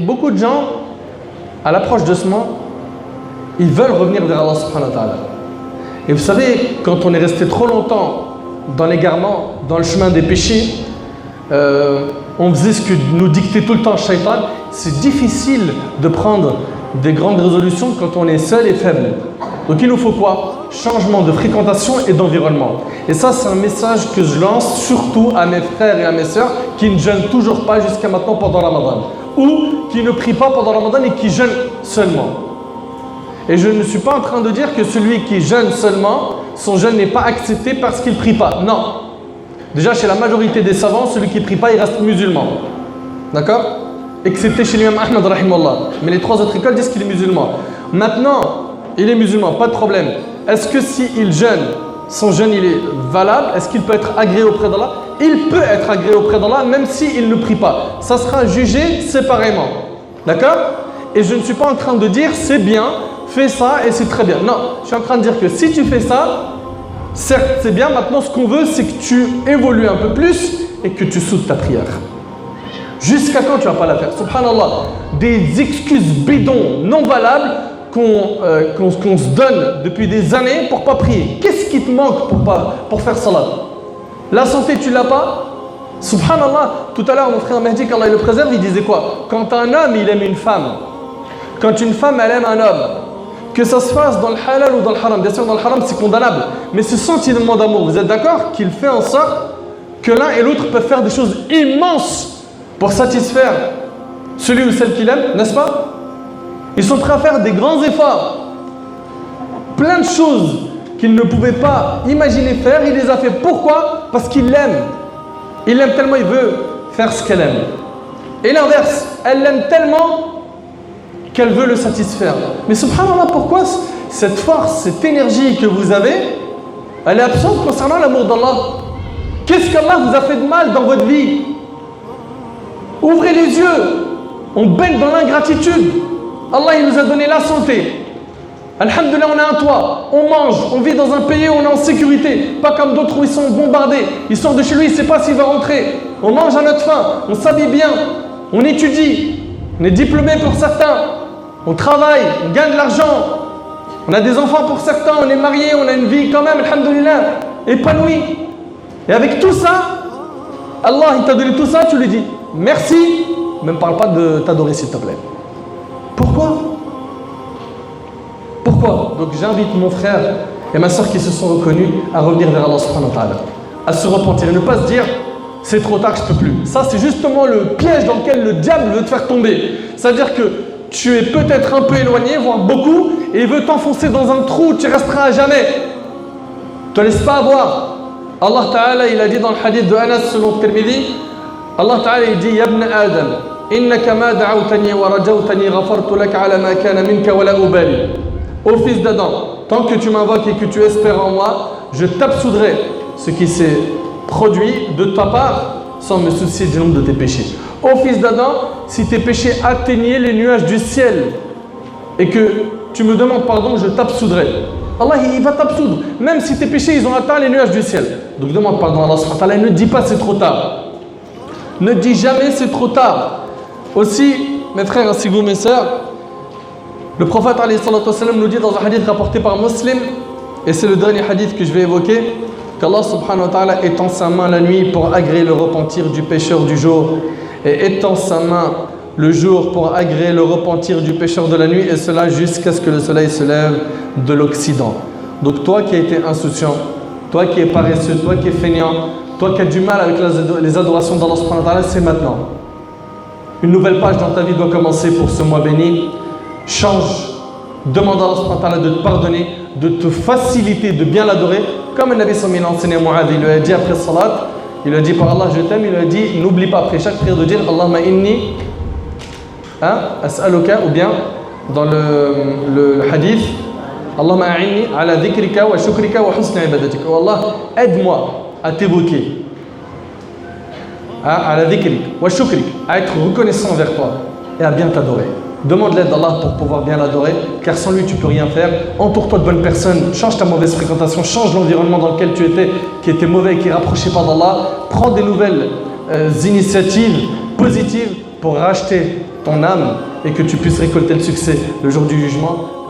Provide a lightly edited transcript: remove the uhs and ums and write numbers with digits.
beaucoup de gens, à l'approche de ce moment, ils veulent revenir vers Allah subhanahu wa ta'ala. Et vous savez, quand on est resté trop longtemps dans l'égarement, dans le chemin des péchés, on faisait ce que nous dictait tout le temps le shaitan, c'est difficile de prendre des grandes résolutions quand on est seul et faible. Donc il nous faut quoi? Changement de fréquentation et d'environnement. Et ça, c'est un message que je lance surtout à mes frères et à mes sœurs qui ne jeûnent toujours pas jusqu'à maintenant pendant Ramadan, ou qui ne prient pas pendant Ramadan et qui jeûnent seulement. Et je ne suis pas en train de dire que celui qui jeûne seulement, son jeûne n'est pas accepté parce qu'il ne prie pas. Non. Déjà, chez la majorité des savants, celui qui ne prie pas, il reste musulman. D'accord? Excepté chez l'imam Ahmad, rahimahullah. Mais les trois autres écoles disent qu'il est musulman. Maintenant, il est musulman, pas de problème. Est-ce que s'il jeûne, son jeûne il est valable? Est-ce qu'il peut être agréé auprès d'Allah? Il peut être agréé auprès d'Allah même s'il ne prie pas. Ça sera jugé séparément. D'accord? Et je ne suis pas en train de dire c'est bien, fais ça et c'est très bien. Non, je suis en train de dire que si tu fais ça, certes c'est bien. Maintenant ce qu'on veut c'est que tu évolues un peu plus et que tu soudes ta prière. Jusqu'à quand tu ne vas pas la faire? Subhanallah, des excuses bidons non valables qu'on se donne depuis des années pour ne pas prier. Qu'est-ce qui te manque pour faire salat? La santé, tu ne l'as pas? Subhanallah, tout à l'heure, mon frère Mehdi, qu'Allah le préserve, il disait quoi? Quand un homme, il aime une femme, quand une femme, elle aime un homme, que ça se fasse dans le halal ou dans le haram, bien sûr, dans le haram, c'est condamnable, mais ce sentiment d'amour, vous êtes d'accord qu'il fait en sorte que l'un et l'autre peuvent faire des choses immenses pour satisfaire celui ou celle qu'il aime, n'est-ce pas? Ils sont prêts à faire des grands efforts. Plein de choses qu'il ne pouvait pas imaginer faire, il les a fait. Pourquoi? Parce qu'il l'aime. Il l'aime tellement, il veut faire ce qu'elle aime. Et l'inverse, elle l'aime tellement qu'elle veut le satisfaire. Mais subhanallah, pourquoi cette force, cette énergie que vous avez, elle est absente concernant l'amour d'Allah? Qu'est-ce qu'Allah vous a fait de mal dans votre vie? Ouvrez les yeux. On baigne dans l'ingratitude. Allah il nous a donné la santé. Alhamdulillah, on a un toit, on mange, on vit dans un pays où on est en sécurité. Pas comme d'autres où ils sont bombardés. Il sort de chez lui, il ne sait pas s'il va rentrer. On mange à notre faim, on s'habille bien, on étudie, on est diplômé pour certains, on travaille, on gagne de l'argent, on a des enfants pour certains, on est marié, on a une vie quand même, alhamdulillah, épanouie. Et avec tout ça, Allah il t'a donné tout ça, tu lui dis merci, mais ne parle pas de t'adorer s'il te plaît. Pourquoi? Pourquoi? Donc j'invite mon frère et ma soeur qui se sont reconnus à revenir vers Allah subhanahu wa ta'ala, à se repentir et ne pas se dire c'est trop tard, je ne peux plus. Ça c'est justement le piège dans lequel le diable veut te faire tomber. C'est-à-dire que tu es peut-être un peu éloigné, voire beaucoup, et il veut t'enfoncer dans un trou où tu resteras à jamais. Ne te laisse pas avoir. Allah ta'ala il a dit dans le hadith de Anas selon Tirmidhi, Allah ta'ala il dit Yabna Adam إنك ما دعوتني ورجوتني غفرت لك على ما كان منك ولا أبالي. Ô fils d'Adam, tant que tu m'invoques et que tu espères en moi, je t'absoudrai ce qui s'est produit de ta part sans me soucier du nombre de tes péchés. Ô fils d'Adam, si tes péchés atteignaient les nuages du ciel et que tu me demandes pardon, je t'absoudrai. Allah il va t'absoudre, même si tes péchés ils ont atteint les nuages du ciel. Donc demande pardon à Allah subhanahu wa ta'ala, ne dis pas c'est trop tard. Ne dis jamais c'est trop tard. Aussi, mes frères ainsi que vous, mes sœurs, le prophète alayhi salatu wassalam nous dit dans un hadith rapporté par Muslim, et c'est le dernier hadith que je vais évoquer, qu'Allah subhanahu wa ta'ala étend sa main la nuit pour agréer le repentir du pécheur du jour, et étend sa main le jour pour agréer le repentir du pécheur de la nuit, et cela jusqu'à ce que le soleil se lève de l'Occident. Donc toi qui as été insouciant, toi qui es paresseux, toi qui es fainéant, toi qui as du mal avec les adorations d'Allah subhanahu wa ta'ala, c'est maintenant. Une nouvelle page dans ta vie doit commencer pour ce mois béni. Change, demande à Allah subhanahu wa ta'ala de te pardonner, de te faciliter, de bien l'adorer. Comme le Nabi sallallahu alayhi wa sallam a enseigné à Mu'adh, il lui a dit après salat, il lui a dit par Allah je t'aime, il lui a dit n'oublie pas après chaque prière de dire Allahumma inni as'aluka, ou bien dans le hadith Allahumma a'inni ala dhikrika wa shukrika wa husni ibadatika. Oh Allah, aide-moi à t'évoquer, à la dhikrik wa shukrik, à être reconnaissant envers toi et à bien t'adorer. Demande l'aide d'Allah pour pouvoir bien l'adorer, car sans lui tu peux rien faire. Entoure-toi de bonnes personnes, change ta mauvaise fréquentation, change l'environnement dans lequel tu étais, qui était mauvais et qui rapprochait pas d'Allah. Prends des nouvelles initiatives positives pour racheter ton âme et que tu puisses récolter le succès le jour du jugement,